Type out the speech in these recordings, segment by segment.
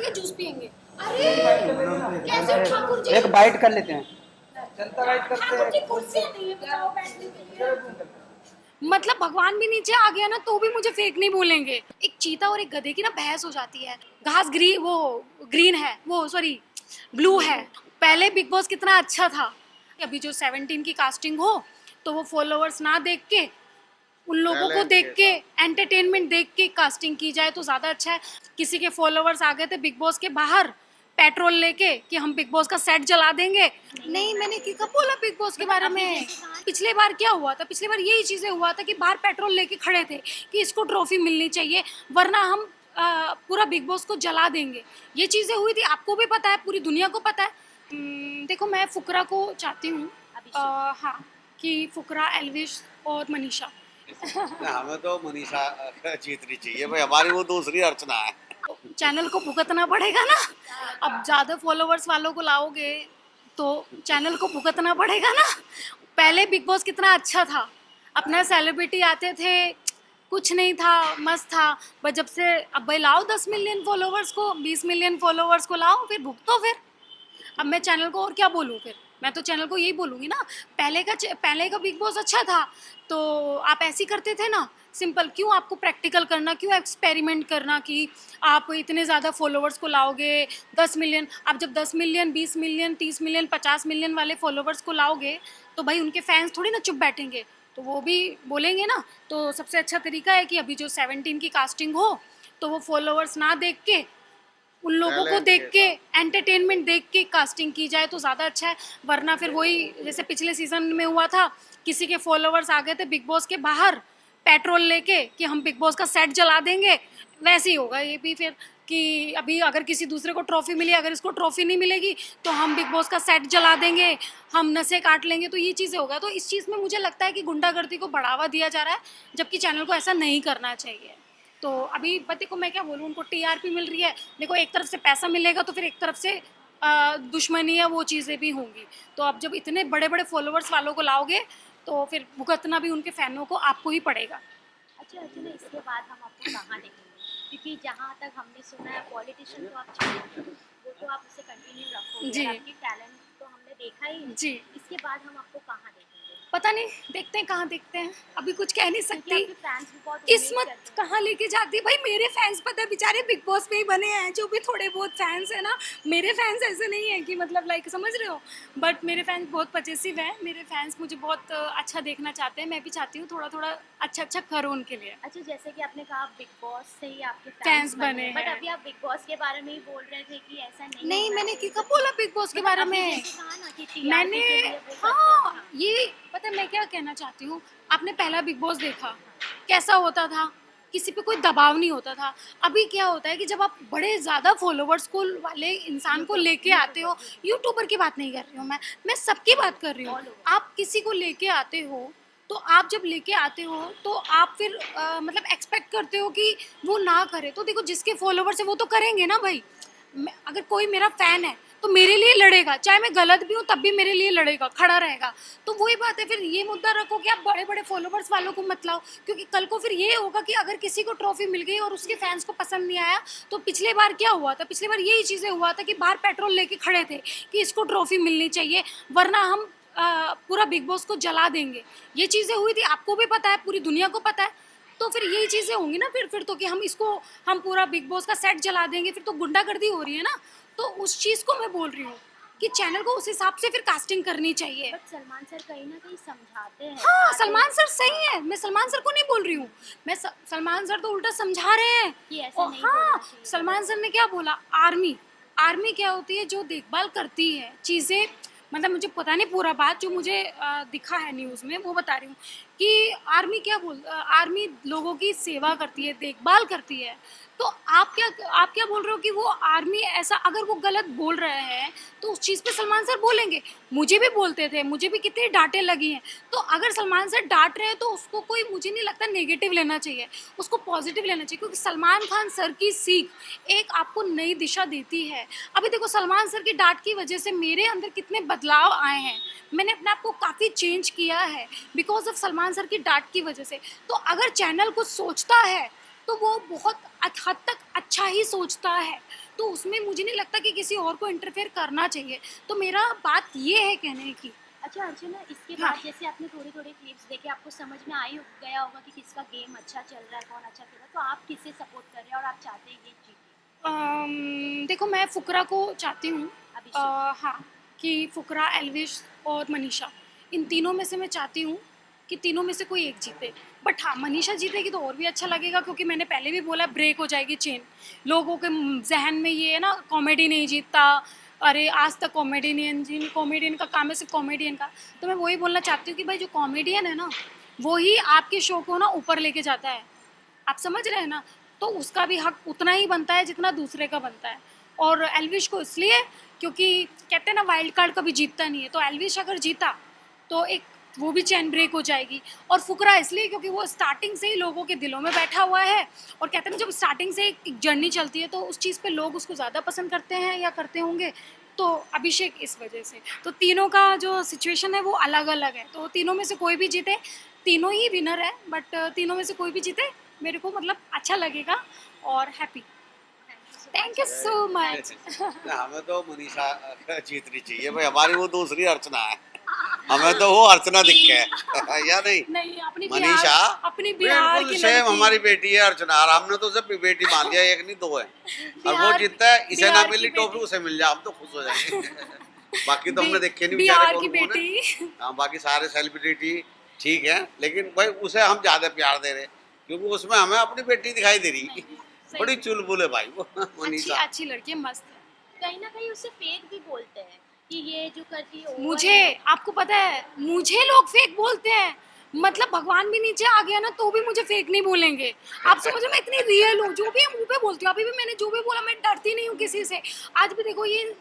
के जूस पियेंगे। अरे कैसे ठाकुर जी, एक बाइट कर लेते हैं। जनता राइट करते ठाकुर जी हैं। कुर्सी नहीं है बताओ बैठने के लिए। मतलब भगवान भी नीचे आ गया ना तो भी मुझे फेक नहीं बोलेंगे। एक चीता और एक गधे की ना बहस हो जाती है। घास ग्रीन है, वो सॉरी ब्लू है। पहले बिग बॉस कितना अच्छा था। अभी जो 17 की कास्टिंग हो तो वो फॉलोअर्स ना देख के उन लोगों को देख के एंटरटेनमेंट देख के कास्टिंग की जाए तो ज़्यादा अच्छा है। किसी के फॉलोअर्स आ गए थे बिग बॉस के बाहर पेट्रोल लेके कि हम बिग बॉस का सेट जला देंगे। नहीं मैंने कब बोला बिग बॉस के बारे में। पिछले बार क्या हुआ था, पिछले बार यही चीज़ें हुआ था कि बाहर पेट्रोल लेके खड़े थे कि इसको ट्रॉफी मिलनी चाहिए वरना हम पूरा बिग बॉस को जला देंगे। ये चीज़ें हुई थी, आपको भी पता है, पूरी दुनिया को पता है। देखो मैं फुकरा को चाहती हूँ, हाँ, कि फुकरा, एल्विश और मनीषा। हमें तो मनीषा जीतनी चाहिए भाई, हमारी वो दूसरी अर्चना है। चैनल को भुगतना पड़ेगा ना। अब ज़्यादा फॉलोवर्स वालों को लाओगे तो चैनल को भुगतना पड़ेगा ना। पहले बिग बॉस कितना अच्छा था, अपना सेलिब्रिटी आते थे, कुछ नहीं था, मस्त था। बस जब से अब भाई लाओ 10 मिलियन फॉलोवर्स को, 20 मिलियन फॉलोवर्स को लाओ, फिर भुगतो फिर। अब मैं चैनल को और क्या बोलूँ फिर, मैं तो चैनल को यही बोलूँगी ना, पहले का बिग बॉस अच्छा था तो आप ऐसे ही करते थे ना, सिंपल। क्यों आपको प्रैक्टिकल करना, क्यों एक्सपेरिमेंट करना कि आप इतने ज़्यादा फॉलोवर्स को लाओगे 10 मिलियन। आप जब 10 मिलियन 20 मिलियन 30 मिलियन 50 मिलियन वाले फॉलोवर्स को लाओगे तो भाई उनके फैंस थोड़ी ना चुप बैठेंगे, तो वो भी बोलेंगे ना। तो सबसे अच्छा तरीका है कि अभी जो 17 की कास्टिंग हो तो वो फॉलोवर्स ना देख के उन लोगों को देख के एंटरटेनमेंट देख के कास्टिंग की जाए तो ज़्यादा अच्छा है। वरना फिर वही जैसे पिछले सीजन में हुआ था, किसी के फॉलोवर्स आ गए थे बिग बॉस के बाहर पेट्रोल लेके कि हम बिग बॉस का सेट जला देंगे, वैसे ही होगा ये भी फिर कि अभी अगर किसी दूसरे को ट्रॉफी मिली, अगर इसको ट्रॉफी नहीं मिलेगी तो हम बिग बॉस का सेट जला देंगे, हम नसें काट लेंगे, तो ये चीज़ें होगा। तो इस चीज़ में मुझे लगता है कि गुंडागर्दी को बढ़ावा दिया जा रहा है, जबकि चैनल को ऐसा नहीं करना चाहिए। तो अभी पति को मैं क्या बोलूँ, उनको टीआरपी मिल रही है, देखो एक तरफ से पैसा मिलेगा तो फिर एक तरफ से दुश्मनी या वो चीज़ें भी होंगी। तो अब जब इतने बड़े बड़े फॉलोअर्स वालों को लाओगे तो फिर भुगतना भी उनके फैनों को आपको ही पड़ेगा। अच्छा अर्चना, इसके बाद हम आपको कहाँ देखेंगे? क्योंकि जहाँ तक हमने सुना है पॉलिटिशियन तो आप छोड़िए, वो तो आप उसे कंटिन्यू रखोगे जी। और आपकी टैलेंट तो हमने देखा ही है। जी, इसके बाद हम आपको कहाँ देखेंगे? पता नहीं, देखते हैं कहाँ देखते हैं, अभी कुछ कह नहीं क्योंकि सकती। आपके फैंस भी बहुत उम्मीद किस्मत करते हैं। कहाँ लेके जाती है भाई। मेरे फैंस पता है बेचारे बिग बॉस में ही बने हैं, जो भी थोड़े बहुत फैंस हैं ना, मेरे फैंस ऐसे नहीं है कि मतलब लाइक समझ रहे हो, बट मेरे फैंस बहुत पजेसिव हैं। मेरे फैंस मुझे बहुत अच्छा देखना चाहते हैं, मैं भी चाहती हूँ थोड़ा थोड़ा अच्छा अच्छा करूँ उनके लिए। अच्छा, जैसे कि आपने कहा बिग बॉस से ही आपके फैंस फैंस बने बने, बट हैं। अभी आप बिग बॉस के बारे में ही बोल रहे थे कि ऐसा नहीं होना मैंने चाहिए। कब बोला बिग बॉस के मतलब बारे आपने में। जैसे कहा ना कि TRP मैंने, के लिए वो करते हाँ, हैं। ये पता है मैं क्या कहना चाहती हूँ। आपने पहला बिग बॉस देखा कैसा होता था, किसी पे कोई दबाव नहीं होता था। अभी क्या होता है कि जब आप बड़े ज़्यादा फॉलोवर्स को वाले इंसान को लेके आते हो, यूट्यूबर की बात नहीं कर रही हूँ मैं सबकी बात कर रही हूँ। आप किसी को लेके आते हो तो आप जब लेके आते हो तो आप फिर मतलब एक्सपेक्ट करते हो कि वो ना करे। तो देखो जिसके फॉलोवर्स है वो तो करेंगे ना भाई। अगर कोई मेरा फ़ैन है तो मेरे लिए लड़ेगा, चाहे मैं गलत भी हूँ तब भी मेरे लिए लड़ेगा, खड़ा रहेगा। तो वही बात है, फिर ये मुद्दा रखो कि आप बड़े बड़े फॉलोवर्स वालों को मत लाओ, क्योंकि कल को फिर ये होगा कि अगर किसी को ट्रॉफी मिल गई और उसके फैंस को पसंद नहीं आया, तो पिछले बार क्या हुआ था, पिछले बार यही चीज़ें हुआ था कि बाहर पेट्रोल लेके खड़े थे कि इसको ट्रॉफी मिलनी चाहिए वरना हम पूरा बिग बॉस को जला देंगे। ये चीज़ें हुई थी, आपको भी पता है, पूरी दुनिया को पता है। तो फिर यही चीज़ें होंगी ना फिर तो कि हम पूरा बिग बॉस का सेट जला देंगे, फिर तो गुंडागर्दी हो रही है ना। तो उस चीज़ को मैं बोल रही हूँ कि चैनल को उस हिसाब से फिर कास्टिंग करनी चाहिए। बट सलमान सर कहीं ना कहीं समझाते हैं। हाँ, सलमान सर सही है, मैं सलमान सर को नहीं बोल रही हूँ, सलमान सर तो उल्टा समझा रहे हैं। कि ऐसा और नहीं बोलना हाँ, चाहिए। सलमान सर ने क्या बोला, आर्मी क्या होती है, जो देखभाल करती है चीज़ें। मतलब मुझे पता नहीं पूरा बात, जो मुझे दिखा है न्यूज़ में वो बता रही हूँ कि आर्मी लोगों की सेवा करती है, देखभाल करती है। तो आप क्या बोल रहे हो कि वो आर्मी ऐसा, अगर वो गलत बोल रहे हैं तो उस चीज़ पे सलमान सर बोलेंगे। मुझे भी बोलते थे, मुझे भी कितनी डांटें लगी हैं। तो अगर सलमान सर डांट रहे हैं तो उसको कोई, मुझे नहीं लगता नेगेटिव लेना चाहिए, उसको पॉजिटिव लेना चाहिए, क्योंकि सलमान खान सर की सीख एक आपको नई दिशा देती है। अभी देखो सलमान सर की डांट की वजह से मेरे अंदर कितने बदलाव आए हैं, मैंने अपने आप को काफ़ी चेंज किया है बिकॉज ऑफ सलमान सर की डांट की वजह से। तो अगर चैनल कुछ सोचता है तो वो बहुत हद तक अच्छा ही सोचता है, तो उसमें मुझे नहीं लगता कि किसी और को इंटरफेयर करना चाहिए। तो मेरा बात ये है कहने की। अच्छा अर्चना, इसके हाँ। बाद जैसे आपने थोड़े थोड़े क्लिप्स देखे, आपको समझ में गया होगा कि किसका गेम अच्छा चल रहा है, कौन अच्छा खेल रहा है, तो आप किसे सपोर्ट कर रहे हैं और आप चाहते हैं ये जीते? देखो मैं फुकरा को चाहती हूँ। अभिषेक। हाँ, कि फुकरा, एल्विश और मनीषा, इन तीनों में से मैं चाहती हूँ कि तीनों में से कोई एक जीते। बट हाँ, मनीषा जीतेगी तो और भी अच्छा लगेगा, क्योंकि मैंने पहले भी बोला ब्रेक हो जाएगी चेन। लोगों के जहन में ये है ना, कॉमेडी नहीं जीतता, अरे आज तक कॉमेडियन का काम है सिर्फ कॉमेडियन का। तो मैं वही बोलना चाहती हूँ कि भाई जो कॉमेडियन है ना, वो ही आपके शो को ना ऊपर लेके जाता है। आप समझ रहे हैं ना? तो उसका भी हक उतना ही बनता है जितना दूसरे का बनता है। और एल्विश को इसलिए, क्योंकि कहते हैं ना वाइल्ड कार्ड कभी जीतता नहीं है, तो एल्विश अगर जीता तो एक वो भी चैन ब्रेक हो जाएगी। और फुकरा इसलिए क्योंकि वो स्टार्टिंग से ही लोगों के दिलों में बैठा हुआ है, और कहते हैं ना जब स्टार्टिंग से एक जर्नी चलती है तो उस चीज़ पे लोग उसको ज़्यादा पसंद करते हैं या करते होंगे। तो अभिषेक इस वजह से, तो तीनों का जो सिचुएशन है वो अलग अलग है, तो तीनों में से कोई भी जीते, तीनों ही विनर है, बट तीनों में से कोई भी जीते मेरे को मतलब अच्छा लगेगा और happy. Thank you so much. हमें तो मनीषा जीतनी चाहिए भाई, हमारी वो दूसरी अर्चना है, हमें तो वो अर्चना दिखे है या नहीं? नहीं, अपनी मनीषा अपनी बिहार बिल्कुल की सेम लड़की, हमारी बेटी है अर्चना, और हमने तो उसे बेटी मान लिया, एक नहीं दो है। और वो बिहार जीतता है, इसे ना बिहार की मिली टॉफी बेटी। उसे मिल जाए, हम तो खुश हो जाएंगे। बाकी तो हमने देखे नहीं बेचारे बिहार कौन की कौन है। बेटी। हाँ, बाकी सारे सेलिब्रिटी ठीक है, लेकिन भाई उसे हम ज्यादा प्यार दे रहे हैं, क्योंकि उसमें हमें अपनी बेटी दिखाई दे रही। सही बड़ी में। चुलबुल है भाई वो अच्छी मनीषा। अच्छी लड़की है, मस्त है। कहीं ना कहीं उसे फेक भी बोलते हैं कि ये जो करती है over मुझे, है। आपको पता है, मुझे लोग फेक बोलते हैं, मतलब भगवान भी नीचे आ गया ना तो भी मुझे फेक नहीं बोलेंगे। आप समझो मैं इतनी रियल हूँ, जो भी है मुंह पे बोलती हूँ। अभी भी मैंने जो भी बोला, मैं डरती नहीं हूँ किसी से। आज भी देखो, ये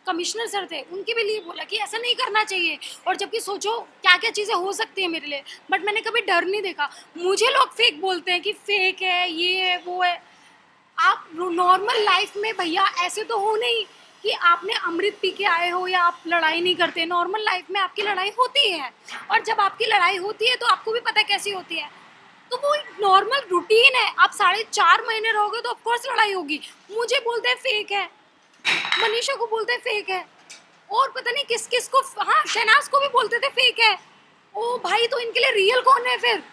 कमिश्नर सर थे, उनके भी लिए बोला कि ऐसा नहीं करना चाहिए, और जबकि सोचो क्या क्या चीज़ें हो सकती है मेरे लिए, बट मैंने कभी डर नहीं देखा। मुझे लोग फेक बोलते हैं कि फेक है, ये है, वो है। आप नॉर्मल लाइफ में भैया ऐसे तो हो नहीं कि आपने अमृत पी के आए हो या आप लड़ाई नहीं करते। नॉर्मल लाइफ में आपकी लड़ाई होती है, और जब आपकी लड़ाई होती है तो आपको भी पता है कैसी होती है। तो वो नॉर्मल रूटीन है। आप 4.5 महीने रहोगे तो ऑफकोर्स लड़ाई होगी। मुझे बोलते हैं फेक है, मनीषा को बोलते हैं फेक है, और पता नहीं किस किस को, हाँ शहनाज को भी बोलते थे फेक है। ओ भाई, तो इनके लिए रियल कौन है फिर?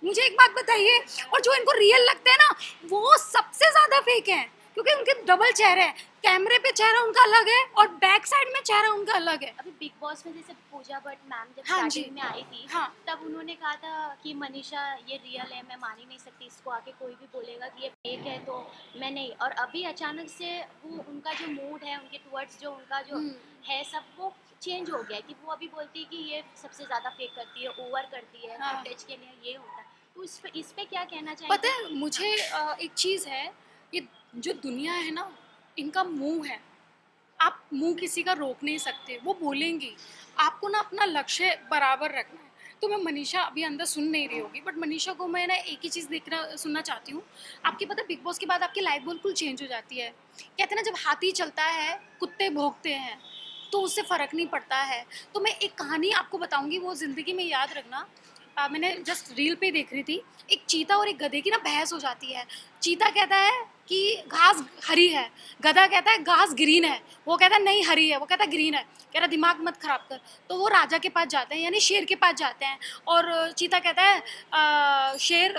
मुझे एक बात बताइए। और जो इनको रियल लगते हैं ना, वो सबसे ज्यादा फेक है, क्योंकि उनके डबल चेहरे हैं। कैमरे पे चेहरा उनका अलग है और बैक साइड में चेहरा उनका अलग है। अभी बिग बॉस में जैसे पूजा भट्ट मैम जब हाँ जी। स्टार्टिंग में आई थी, हाँ। तब उन्होंने कहा था कि मनीषा ये रियल है, मैं मान ही नहीं सकती इसको, आके कोई भी बोलेगा कि ये फेक है तो मैं नहीं। और अभी अचानक से वो उनका जो मूड है उनके टुवर्ड्स, जो उनका जो है सब, वो चेंज हो गया है कि वो अभी बोलती है कि ये सबसे ज़्यादा फेक करती है, ओवर करती है, हाँ। फुटेज के लिए ये होता है। तो इस पे क्या कहना चाहिए? पता है मुझे, एक चीज़ है, ये जो दुनिया है ना, इनका मुंह है। आप मुंह किसी का रोक नहीं सकते, वो बोलेंगी। आपको ना अपना लक्ष्य बराबर रखना है। तो मैं मनीषा अभी अंदर सुन नहीं रही होगी, बट मनीषा को मैं ना एक ही चीज़ देखना सुनना चाहती हूँ। आपकी पता बिग बॉस के बाद आपकी लाइफ बिल्कुल चेंज हो जाती है। कहते हैं ना, जब हाथी चलता है कुत्ते भौंकते हैं, तो उससे फ़र्क नहीं पड़ता है। तो मैं एक कहानी आपको बताऊंगी, वो ज़िंदगी में याद रखना। मैंने जस्ट रील पे देख रही थी, एक चीता और एक गधे की ना बहस हो जाती है। चीता कहता है कि घास हरी है, गधा कहता है घास ग्रीन है। वो कहता है नहीं हरी है, वो कहता है ग्रीन है। कह रहा दिमाग मत खराब कर। तो वो राजा के पास जाते हैं, यानी शेर के पास जाते हैं, और चीता कहता है शेर,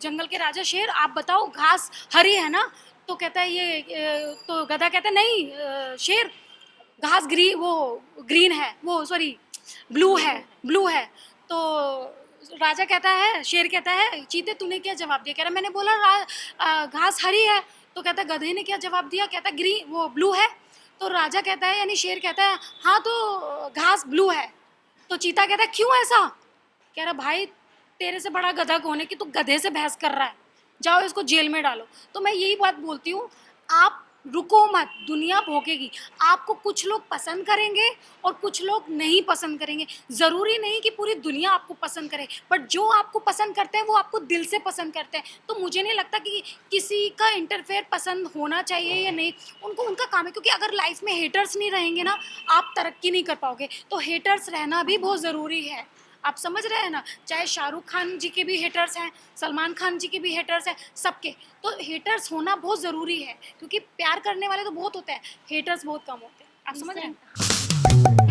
जंगल के राजा शेर, आप बताओ घास हरी है ना? तो कहता है तो गधा कहता है नहीं, शेर घास ग्रीन है, वो सॉरी ब्लू है। तो राजा कहता है, शेर कहता है चीते तूने क्या जवाब दिया? कह रहा मैंने बोला घास हरी है। तो कहता है गधे ने क्या जवाब दिया? कहता है ग्रीन, वो ब्लू है। तो राजा कहता है, यानी शेर कहता है हाँ तो घास ब्लू है। तो चीता कहता है क्यों ऐसा? कह रहा भाई तेरे से बड़ा गधा कौन है कि तू गधे से बहस कर रहा है, जाओ इसको जेल में डालो। तो मैं यही बात बोलती हूँ, आप रुको मत, दुनिया भोगेगी। आपको कुछ लोग पसंद करेंगे और कुछ लोग नहीं पसंद करेंगे। ज़रूरी नहीं कि पूरी दुनिया आपको पसंद करे, बट जो आपको पसंद करते हैं वो आपको दिल से पसंद करते हैं। तो मुझे नहीं लगता कि किसी का इंटरफेयर पसंद होना चाहिए या नहीं, उनको उनका काम है। क्योंकि अगर लाइफ में हेटर्स नहीं रहेंगे ना, आप तरक्की नहीं कर पाओगे। तो हेटर्स रहना भी बहुत ज़रूरी है। आप समझ रहे हैं ना, चाहे शाहरुख खान जी के भी हेटर्स हैं, सलमान खान जी के भी हेटर्स हैं, सबके। तो हेटर्स होना बहुत ज़रूरी है, क्योंकि प्यार करने वाले तो बहुत होते हैं, हेटर्स बहुत कम होते हैं। आप समझ रहे हैं?